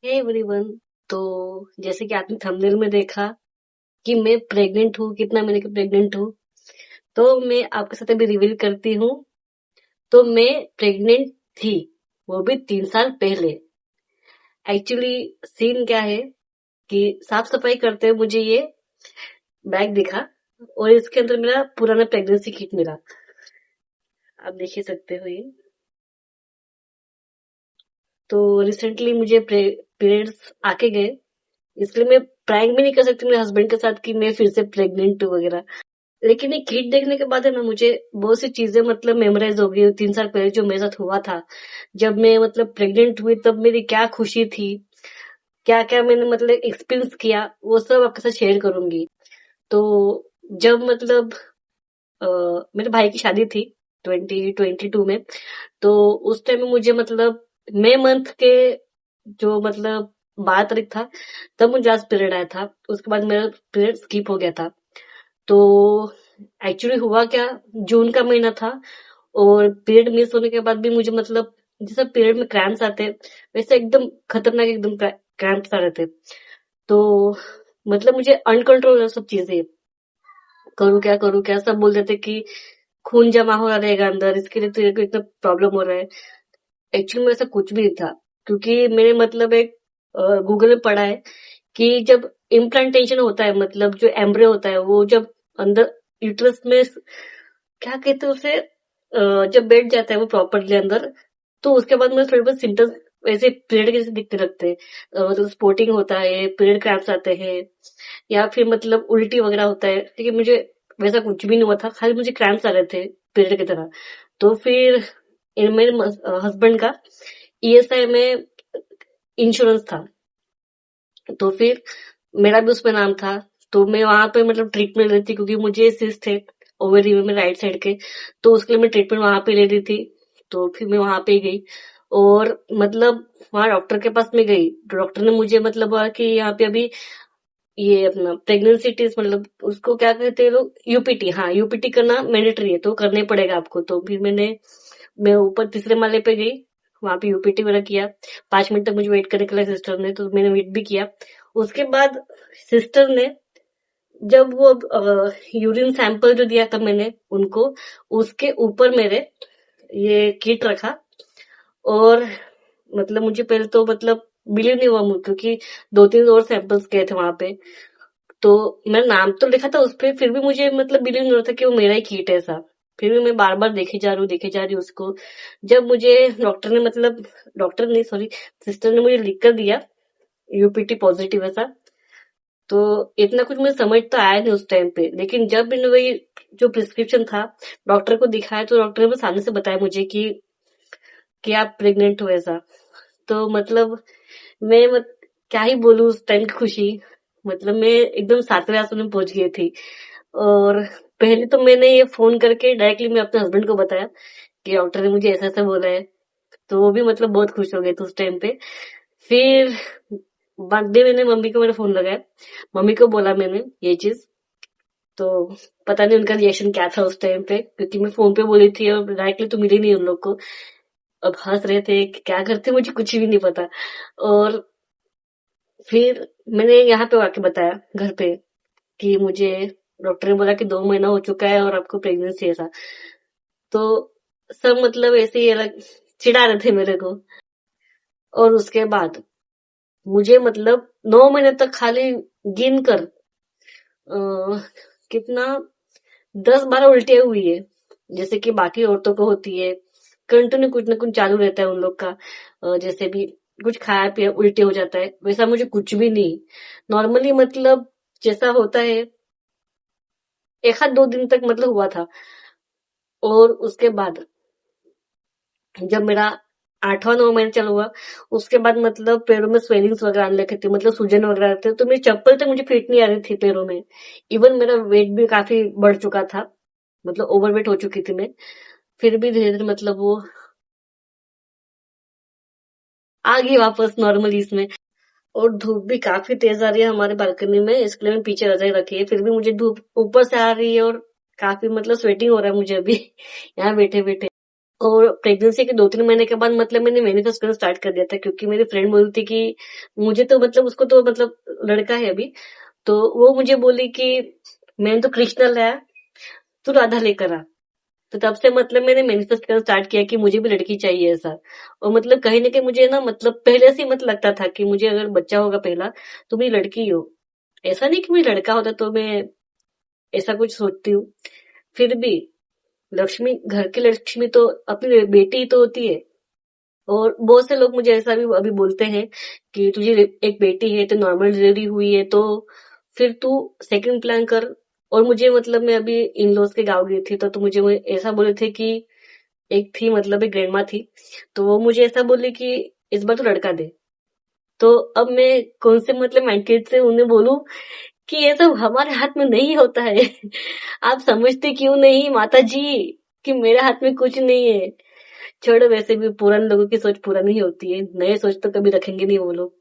Hey everyone. तो जैसे कि आपने थंबनेल में देखा कि मैं प्रेग्नेंट हूँ, कितना महीने की प्रेग्नेंट हूँ, तो मैं आपके साथ अभी रिवील करती हूँ। तो मैं प्रेग्नेंट थी, वो भी 3 साल पहले। एक्चुअली सीन क्या है कि साफ सफाई करते हुए मुझे ये बैग दिखा और इसके अंदर मेरा पुराना प्रेगनेंसी किट मिला। आप देख ही सकते हो ये। तो रिसेंटली मुझे पीरियड्स आके गए, इसलिए मैं प्रैंक भी नहीं कर सकती मेरे हस्बैंड के साथ कि मैं फिर से प्रेग्नेंट हूँ वगैरह। लेकिन ये किट देखने के बाद है ना, मुझे बहुत सी चीजें मतलब मेमोराइज हो गई 3 साल पहले जो मेरे साथ हुआ था। जब मैं मतलब प्रेग्नेंट हुई तब मेरी क्या खुशी थी, क्या क्या मैंने मतलब एक्सपीरियंस किया, वो सब आपके साथ शेयर करूंगी। तो जब मतलब अ, मेरे भाई की शादी थी 2022 में। तो उस टाइम में मुझे मतलब मई मंथ के जो मतलब 12 तारीख था, तब मुझे लास्ट पीरियड आया था। उसके बाद मेरा पीरियड स्किप हो गया था। तो एक्चुअली हुआ क्या, जून का महीना था और पीरियड मिस होने के बाद भी मुझे मतलब जैसे पीरियड में क्रैम्प्स आते हैं, वैसे एकदम खतरनाक एकदम क्रैम्प्स आ रहे थे। तो मतलब मुझे अनकंट्रोल है सब चीजें, करूँ क्या, सब बोल रहे थे कि खून जमा हो रहेगा अंदर, इसके लिए तेरे को इतना प्रॉब्लम हो रहा है। एक्चुअली में ऐसा कुछ भी नहीं था, क्योंकि मैंने मतलब एक गूगल में पढ़ा है कि जब इम्प्लांटेशन होता है, मतलब जो एम्ब्रियो होता है वो जब अंदर यूट्रस में, क्या कहते हैं उसे, जब बैठ जाता है वो प्रॉपरली अंदर, तो उसके बाद में थोड़े बहुत सिम्टम्स वैसे पीरियड के जैसे दिखने लगते हैं। मतलब स्पॉटिंग होता है, पीरियड क्रैम्प्स आते हैं, या फिर मतलब उल्टी वगैरह होता है। लेकिन मुझे वैसा कुछ भी नहीं हुआ था, खाली मुझे क्रैम्प्स आ रहे थे पीरियड की तरह। तो फिर मेरे हस्बैंड का ईएसआई में इंश्योरेंस था, तो फिर मेरा भी उसमें नाम था। तो मैं वहां पे मतलब ट्रीटमेंट ले रही थी, क्योंकि मुझे सिस्ट थे ओवरी में राइट साइड के। तो उसके लिए मैं ट्रीटमेंट वहां पे ले रही थी। तो फिर मैं वहां पे गई और मतलब वहां डॉक्टर के पास में गई, तो डॉक्टर ने मुझे मतलब बोला कि यहाँ पे अभी ये अपना प्रेगनेंसी टेस्ट, मतलब उसको क्या कहते हैं लोग, यूपीटी। हाँ, यूपीटी करना मैंडेटरी है, तो करना ही पड़ेगा आपको। तो फिर मैं ऊपर तीसरे माले पे गई, वहां पे यूपीटी वगैरह किया। 5 मिनट तक मुझे वेट करने के लिए सिस्टर ने, तो मैंने वेट भी किया। उसके बाद सिस्टर ने जब वो यूरिन सैंपल जो दिया था मैंने उनको, उसके ऊपर मेरे ये किट रखा। और मतलब मुझे पहले तो मतलब बिलीव नहीं हुआ मुझे, क्योंकि 2-3 और सैंपल्स गए थे वहां पे। तो मेरा नाम तो लिखा था उस पे, फिर भी मुझे मतलब बिलीव नहीं हो रहा था कि वो मेरा ही किट है ऐसा। फिर भी मैं बार बार देखे जा रही हूँ उसको। जब मुझे डॉक्टर ने मतलब, डॉक्टर नहीं सॉरी, सिस्टर ने मुझे लिख कर दिया यूपीटी पॉजिटिव ऐसा। तो इतना कुछ मुझे समझ तो आया नहीं उस टाइम पे, लेकिन जब मैंने वही जो प्रिस्क्रिप्शन था डॉक्टर को दिखाया, तो डॉक्टर ने सामने से बताया मुझे कि आप प्रेग्नेंट हो ऐसा। तो मतलब मैं क्या ही बोलूं उस टाइम की खुशी। मतलब मैं एकदम 7वें आसमान में पहुंच गई थी। और पहले तो मैंने ये फोन करके डायरेक्टली मैं अपने हस्बैंड को बताया कि डॉक्टर ने मुझे ऐसा ऐसा बोला है। तो वो भी मतलब बहुत खुश हो गए थे उस टाइम पे। फिर बर्थडे मैंने मम्मी को मेरा फोन लगाया, मम्मी को बोला मैंने ये चीज। तो पता नहीं उनका रिएक्शन क्या था उस टाइम पे, क्योंकि मैं फोन पे बोली थी और डायरेक्टली तो मिली नहीं उन लोग को। अब हंस रहे थे कि क्या करते मुझे कुछ भी नहीं पता। और फिर मैंने यहाँ पे आके बताया घर पे कि मुझे डॉक्टर ने बोला कि 2 महीना हो चुका है और आपको प्रेगनेंसी है ऐसा। तो सब मतलब ऐसे ही अलग चिढ़ा रहे थे मेरे को। और उसके बाद मुझे मतलब 9 महीने तक खाली गिन कर कितना 10-12 उल्टियां हुई है, जैसे कि बाकी औरतों को होती है। कंटिन्यू कुछ ना कुछ चालू रहता है उन लोग का। जैसे भी कुछ खाया पिया उल्टे हो जाता है, वैसा मुझे कुछ भी नहीं। नॉर्मली मतलब जैसा होता है, 1 आध 2 दिन तक मतलब हुआ था। और उसके बाद जब मेरा 8वां 9वां महीना चालू हुआ, उसके बाद मतलब पैरों में स्वेलिंग्स वगैरह आने लगे थे, मतलब सूजन वगैरह आते थे। तो मेरी चप्पल तक मुझे फिट नहीं आ रही थी पैरों में। इवन मेरा वेट भी काफी बढ़ चुका था, मतलब ओवरवेट हो चुकी थी मैं। फिर भी धीरे धीरे मतलब वो आ गई वापस नॉर्मली इसमें। और धूप भी काफी तेज आ रही है हमारे बालकनी में, इसके लिए मैं पीछे रजाई रखी है। फिर भी मुझे धूप ऊपर से आ रही है और काफी मतलब स्वेटिंग हो रहा है मुझे अभी यहाँ बैठे बैठे। और प्रेगनेंसी के 2-3 महीने के बाद मतलब मैंने मैनिफेस्ट करना स्टार्ट कर दिया था, क्योंकि मेरी फ्रेंड बोली थी कि मुझे तो मतलब उसको तो मतलब लड़का है अभी, तो वो मुझे बोली कि मैंने तो कृष्णा लाया, तू राधा लेकर आ। तो तब से मतलब मैंने मैनिफेस्ट करना स्टार्ट किया कि मुझे भी लड़की चाहिए ऐसा। और मतलब कहीं ना कहीं मुझे ना मतलब पहले से ही मतलब लगता था कि मुझे अगर बच्चा होगा पहला तो मेरी लड़की हो। ऐसा नहीं कि मुझे लड़का होता तो मैं ऐसा कुछ सोचती हूँ। फिर भी लक्ष्मी, घर की लक्ष्मी तो अपनी बेटी ही तो होती है। और बहुत से लोग मुझे ऐसा भी अभी बोलते हैं कि तुझे एक बेटी है तो नॉर्मल डिलीवरी हुई है तो फिर तू सेकंड प्लान कर। और मुझे मतलब मैं अभी इन लॉज के गाँव गई थी तो मुझे वो ऐसा बोले थे कि एक थी मतलब एक ग्रैंडमा थी, तो वो मुझे ऐसा बोली कि इस बार तो लड़का दे। तो अब मैं कौन से मतलब माइंडसेट से उन्हें बोलूं कि ये सब हमारे हाथ में नहीं होता है। आप समझते क्यों नहीं माता जी कि मेरे हाथ में कुछ नहीं है। छोड़ो, वैसे भी पुराने लोगों की सोच पुरानी ही होती है, नए सोच तो कभी रखेंगे नहीं वो लोग।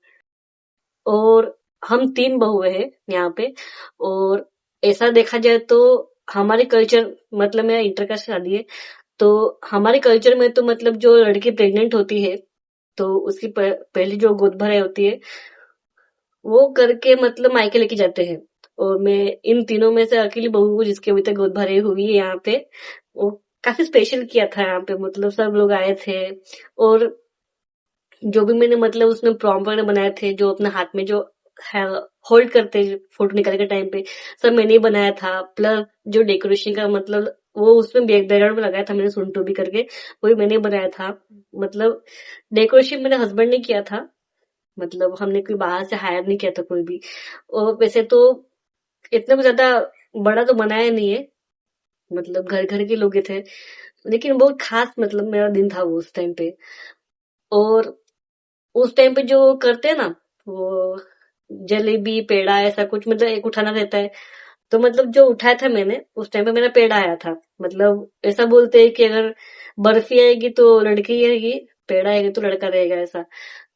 और हम 3 बहुएं हैं यहाँ पे। और ऐसा देखा जाए तो हमारे कल्चर, मतलब मेरा इंटरकास्ट शादी है, तो हमारे कल्चर में तो मतलब जो लड़की प्रेग्नेंट होती है तो उसकी पहली जो गोद भराई होती है वो करके मतलब मायके लेके जाते हैं। और मैं इन तीनों में से अकेली बहू हूँ जिसकी अभी तक गोद भराई हुई है यहाँ पे। वो काफी स्पेशल किया था यहाँ पे, मतलब सब लोग आए थे। और जो भी मैंने मतलब उसमें प्रॉम्प्ट वगैरह बनाए थे, जो अपने हाथ में जो होल्ड करते हैं फोटो निकालने के टाइम पे, सब मैंने ही बनाया था। प्लस जो डेकोरेशन का मतलब वो उसमें बैकग्राउंड में लगाया था मैंने सुनटो भी करके, वो भी मैंने ही बनाया था। मतलब डेकोरेशन मेरे हस्बैंड ने किया था, मतलब हमने कोई बाहर से हायर नहीं किया था कोई भी। और वैसे तो इतना भी ज्यादा बड़ा तो बनाया नहीं है, मतलब घर घर के लोग ही थे। लेकिन बहुत खास मतलब मेरा दिन था वो उस टाइम पे। और उस टाइम पे जो करते हैं ना, वो जलेबी पेड़ा ऐसा कुछ मतलब एक उठाना रहता है। तो मतलब जो उठाया था मैंने उस टाइम पे मेरा पेड़ा आया था। मतलब ऐसा बोलते हैं कि अगर बर्फी आएगी तो लड़की रहेगी, पेड़ा आएगी तो लड़का रहेगा ऐसा।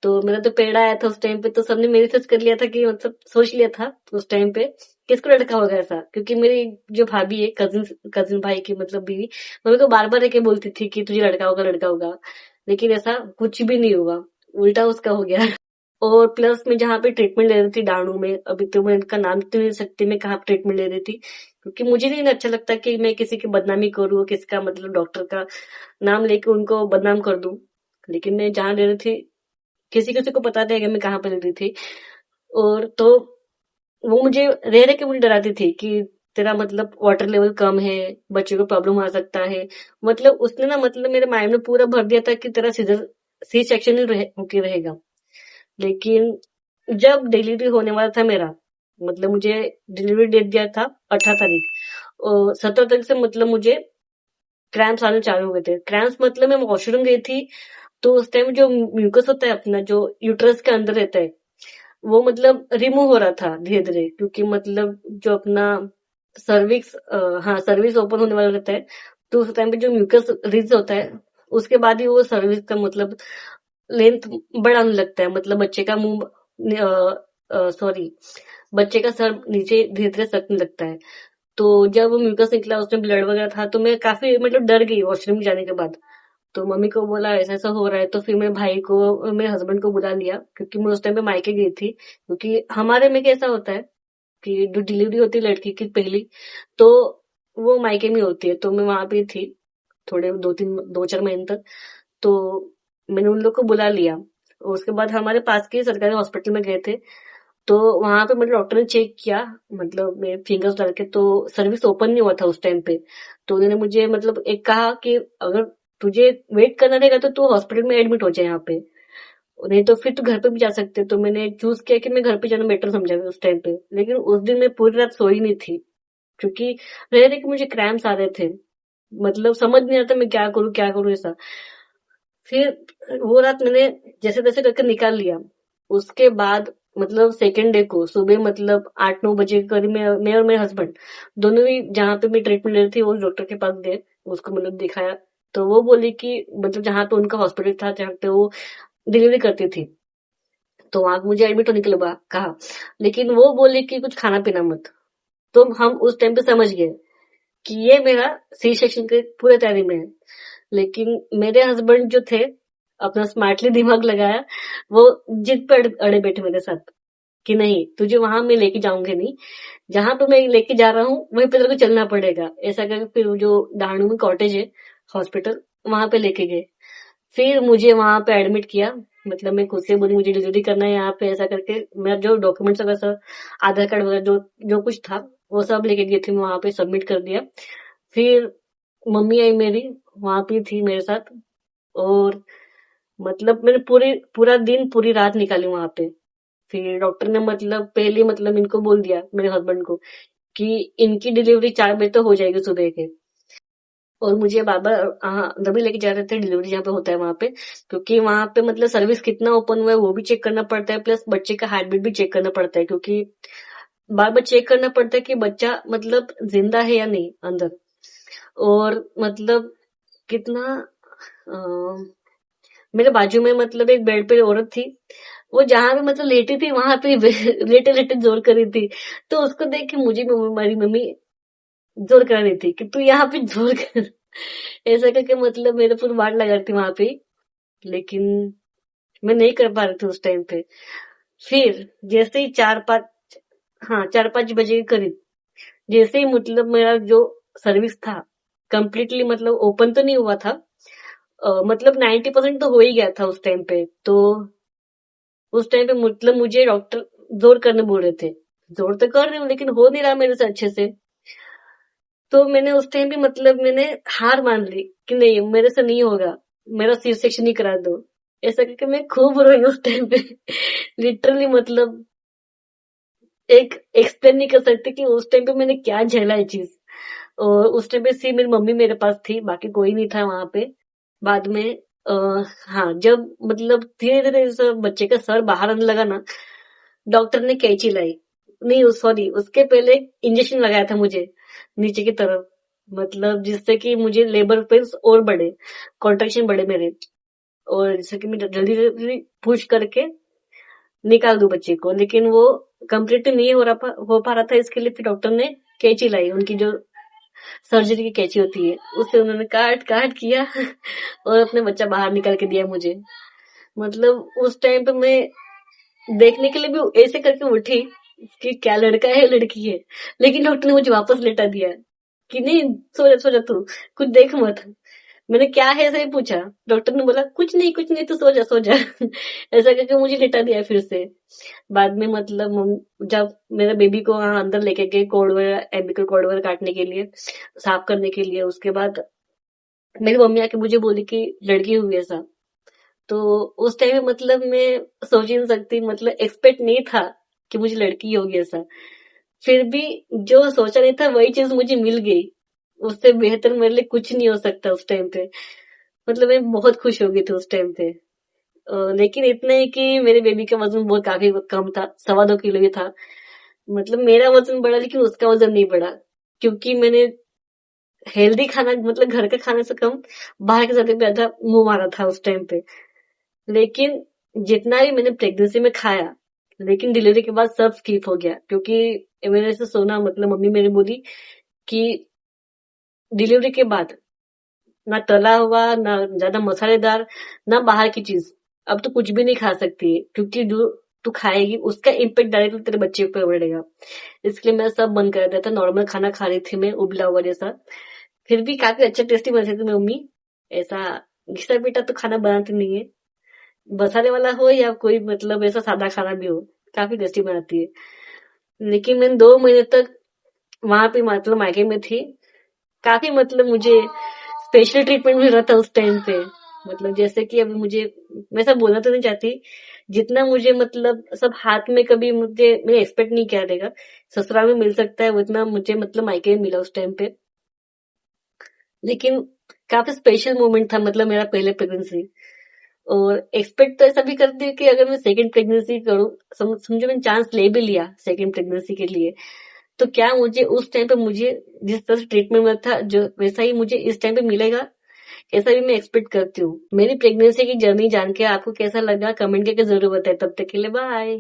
तो मेरा तो पेड़ा आया था उस टाइम पे, तो सबने मेरे से कर लिया था कि मतलब सोच लिया था उस टाइम पे किसको लड़का होगा ऐसा। क्योंकि मेरी जो भाभी है, कजिन कजिन भाई की मतलब बीवी, वो मेरे को बार बार के बोलती थी कि तुझे लड़का होगा लड़का होगा। लेकिन ऐसा कुछ भी नहीं हुआ, उल्टा उसका हो गया। और प्लस मैं जहाँ पे ट्रीटमेंट ले रही थी डाणू में, अभी तो मैं इनका नाम तो नहीं ले सकती मैं कहाँ ट्रीटमेंट ले रही थी, क्योंकि मुझे नहीं अच्छा लगता कि मैं किसी की बदनामी करूँ, किसका मतलब डॉक्टर का नाम लेके उनको बदनाम कर दूं। लेकिन मैं जहाँ ले रही थी किसी किसी को पता था कि मैं कहाँ पे ले रही थी। और तो वो मुझे रह रह के मुझे डराती थी कि तेरा मतलब वाटर लेवल कम है, बच्चे को प्रॉब्लम आ सकता है। मतलब उसने ना मतलब मेरे माइंड में पूरा भर दिया था कि तेरा सीजर सी सेक्शन ही होके रहेगा। लेकिन जब डिलीवरी होने वाला था मेरा, मतलब मुझे डिलीवरी डेट दिया था 18 तारीख, और 17 तारीख से मतलब मुझे क्रैम्प्स आने चालू हो गए थे। क्रैम्प्स मतलब मैं वॉशरूम गई थी तो उस टाइम जो म्यूकस होता है अपना जो यूट्रस के अंदर रहता है, वो मतलब रिमूव हो रहा था धीरे धीरे, क्योंकि मतलब जो अपना सर्विक्स, हाँ सर्विक्स ओपन होने वाला रहता है। तो उस टाइम पे जो म्यूकस रिलीज होता है उसके बाद ही वो सर्विक्स का मतलब लेंथ बढ़ाने लगता है, मतलब बच्चे का मुंह, सॉरी, बच्चे का सर नीचे धीरे धीरे सरकने लगता है। तो जब वो म्यूकस निकला उसमें ब्लड वगैरह था तो मैं काफी मतलब डर गई वॉशरूम जाने के बाद। तो मम्मी को बोला ऐसा ऐसा हो रहा है, तो फिर मेरे भाई को मेरे हस्बैंड को बुला लिया, क्योंकि मैं उस टाइम पे मायके गई थी। क्योंकि हमारे में कैसा होता है कि जो डिलीवरी होती है लड़की की पहली, तो वो मायके में होती है। तो मैं वहां पे थी थोड़े 2-4 महीने तक। तो मैंने उन लोग को बुला लिया और उसके बाद हमारे पास के सरकारी हॉस्पिटल में गए थे। तो वहां पे मतलब डॉक्टर ने चेक किया, मतलब मैं फिंगर्स डाल के, तो सर्विस ओपन नहीं हुआ था उस टाइम पे। तो उन्होंने मुझे मतलब एक कहा कि अगर तुझे वेट करना रहेगा तो तू हॉस्पिटल में एडमिट हो जाए यहाँ पे, नहीं तो फिर तू घर पे भी जा सकते। तो मैंने चूज किया कि मैं घर पे जाना बेटर समझा उस टाइम पे। लेकिन उस दिन मैं पूरी रात सोई नहीं थी, क्योंकि रह रहे कि मुझे क्रैम्स आ रहे थे, मतलब समझ नहीं आता मैं क्या करूं ऐसा। फिर वो रात मैंने जैसे तैसे करके निकाल लिया। उसके बाद मतलब सेकेंड डे को सुबह मतलब 8-9 बजे के करीब मैं और मेरे हस्बैंड दोनों ही जहाँ पे मैं ट्रीटमेंट ले रही थी वो डॉक्टर के पास गए, उसको मतलब दिखाया। तो वो बोली कि मतलब जहाँ पे उनका हॉस्पिटल था जहाँ पे वो डिलीवरी करती थी, तो वहां मुझे एडमिट होने के लिए कहा। लेकिन वो बोली कि कुछ खाना पीना मत। तो हम उस टाइम पे समझ गए कि ये मेरा सी सेक्शन के पूरे तैयारी में है। लेकिन मेरे हस्बैंड जो थे, अपना स्मार्टली दिमाग लगाया, वो जिद पे अड़े बैठे मेरे साथ कि नहीं, तुझे वहां मैं लेके जाऊंगी नहीं, जहां पे मैं लेके जा रहा हूँ वहीं पे तेरे को चलना पड़ेगा। ऐसा करके फिर वो जो डांडू में कॉटेज है, हॉस्पिटल, वहां पे लेके गए। फिर मुझे वहां पे एडमिट किया। मतलब मैं खुद से बोली मुझे डिलीवरी करना है यहाँ पे, ऐसा करके मेरा जो डॉक्यूमेंट्स वगैरह सब, आधार कार्ड वगैरह जो जो कुछ था वो सब लेके गई थी, मैं वहां पे सबमिट कर दिया। फिर मम्मी आई मेरी, वहां पे थी मेरे साथ। और मतलब मैंने पूरा दिन पूरी रात निकाली वहां पे। फिर डॉक्टर ने मतलब पहले मतलब इनको बोल दिया मेरे हस्बैंड को कि इनकी डिलीवरी 4 बजे तो हो जाएगी सुबह के। और मुझे बाबा हाँ तभी लेके जा रहे थे डिलीवरी जहाँ पे होता है वहां पे, क्योंकि वहां पे मतलब सर्विस कितना ओपन हुआ है वो भी चेक करना पड़ता है, प्लस बच्चे का हार्ट बीट भी चेक करना पड़ता है, क्योंकि बार बार चेक करना पड़ता है कि बच्चा मतलब जिंदा है या नहीं अंदर। और मतलब कितना मेरे बाजू में मतलब एक बेड पे औरत थी, वो जहां भी मतलब लेटी थी वहां पे लेटे लेटे जोर कर रही थी। तो उसको देख के मुझे भी हमारी मम्मी जोर करा रही थी कि तू यहाँ पे जोर कर। ऐसा करके मतलब मेरे पूरी वाट लगा रही थी वहां पे। लेकिन मैं नहीं कर पा रही थी उस टाइम पे। फिर जैसे ही 4-5, हाँ 4-5 बजे के करीब, जैसे ही मतलब मेरा जो सर्विस था कंप्लीटली मतलब ओपन तो नहीं हुआ था, मतलब 90% तो हो ही गया था उस टाइम पे। तो उस टाइम पे मतलब मुझे डॉक्टर जोर करने बोल रहे थे, जोर तो कर रही हूँ लेकिन हो नहीं रहा मेरे से अच्छे से। तो मैंने उस टाइम पे मतलब मैंने हार मान ली कि नहीं मेरे से नहीं होगा, मेरा सी सेक्शन ही करा दो। ऐसा करके मैं खूब रोई उस टाइम पे। लिटरली मतलब एक एक्सप्लेन नहीं कर सकती कि उस टाइम पे मैंने क्या झेला ये चीज। और उस टाइम पे सिर्फ मेरी मम्मी मेरे पास थी, बाकी कोई नहीं था वहां पे। बाद में हाँ जब मतलब धीरे धीरे बच्चे का सर बाहर आने लगा ना, डॉक्टर ने कैंची लाई, नहीं सॉरी उसके पहले इंजेक्शन लगाया था मुझे नीचे की तरफ, मतलब जिससे कि मुझे लेबर पेन्स और बढ़े, कॉन्ट्रेक्शन बढ़े मेरे, और जिससे कि मैं जल्दी जल्दी पुश करके निकाल दूं बच्चे को। लेकिन वो कंप्लीट नहीं हो पा रहा था, इसके लिए फिर डॉक्टर ने कैंची लाई, उनकी जो सर्जरी की कैंची होती है, उससे उन्होंने काट काट किया और अपने बच्चा बाहर निकाल के दिया मुझे। मतलब उस टाइम पे मैं देखने के लिए भी ऐसे करके उठी कि क्या लड़का है लड़की है, लेकिन डॉक्टर ने मुझे वापस लेटा दिया कि नहीं सो जा तू, कुछ देख मत। मैंने क्या है ऐसे ही पूछा, डॉक्टर ने बोला कुछ नहीं तू सो जा सो जा। ऐसा करके मुझे लिटा दिया फिर से। बाद में मतलब जब मेरे बेबी को वहां अंदर लेके गए कोड वगैरह एम्बिकल कॉर्ड वगैरह काटने के लिए, साफ करने के लिए, उसके बाद मेरी मम्मी आके मुझे बोली कि लड़की हुई है ऐसा। तो उस टाइम में मतलब मैं सोच ही नहीं सकती, मतलब एक्सपेक्ट नहीं था कि मुझे लड़की होगी ऐसा। फिर भी जो सोचा नहीं था वही चीज मुझे मिल गई, उससे बेहतर मेरे लिए कुछ नहीं हो सकता उस टाइम पे। मतलब मैं बहुत खुश हो गई थी उस टाइम पे। लेकिन इतना ही कि मेरे बेबी का वजन बहुत काफी कम था, 2.25 किलो ही था। मतलब मेरा वजन बढ़ा लेकिन उसका वजन नहीं बढ़ा, क्योंकि मैंने हेल्दी खाना मतलब घर का खाने से कम बाहर के ज्यादा ज्यादा मुंह मारा था उस टाइम पे। लेकिन जितना भी मैंने प्रेगनेंसी में खाया, लेकिन डिलीवरी के बाद सब स्किप हो गया, क्योंकि मैंने ऐसे सुना, मतलब मम्मी मेरी बोली कि डिलीवरी के बाद ना तला हुआ, ना ज्यादा मसालेदार, ना बाहर की चीज, अब तो कुछ भी नहीं खा सकती है, क्योंकि जो तू खाएगी उसका इम्पेक्ट डायरेक्टली तेरे बच्चे पे पड़ेगा। इसलिए मैं सब बंद कर दिया था, नॉर्मल खाना खा रही थी मैं, उबला हुआ जैसा। फिर भी काफी अच्छा टेस्टी बनती थी मम्मी, ऐसा घिसा पीटा तो खाना बनाती नहीं है, मसाले वाला हो या कोई मतलब ऐसा सादा खाना भी हो, काफी टेस्टी बनाती है। लेकिन मैं 2 महीने तक वहां पे मतलब मायके में थी, काफी मतलब मुझे स्पेशल ट्रीटमेंट मिल रहा था उस टाइम पे। मतलब जैसे कि अभी मुझे, मैं सब बोलना तो नहीं चाहती, जितना मुझे मतलब सब हाथ में कभी मुझे मैंने एक्सपेक्ट नहीं किया रहेगा ससुराल में मिल सकता है, उतना मुझे मतलब मायके में मिला उस टाइम पे। लेकिन काफी स्पेशल मोमेंट था मतलब मेरा पहले प्रेगनेंसी। और एक्सपेक्ट तो ऐसा भी करती हूँ कि अगर मैं सेकंड प्रेगनेंसी करूँ, समझो मैंने चांस ले भी लिया सेकंड प्रेगनेंसी के लिए, तो क्या मुझे उस टाइम पे मुझे जिस तरह से ट्रीटमेंट मिला था जो वैसा ही मुझे इस टाइम पे मिलेगा, ऐसा भी मैं एक्सपेक्ट करती हूँ। मेरी प्रेगनेंसी की जर्नी जान के आपको कैसा लगा कमेंट करके जरूर बताएं। तब तक के लिए बाय।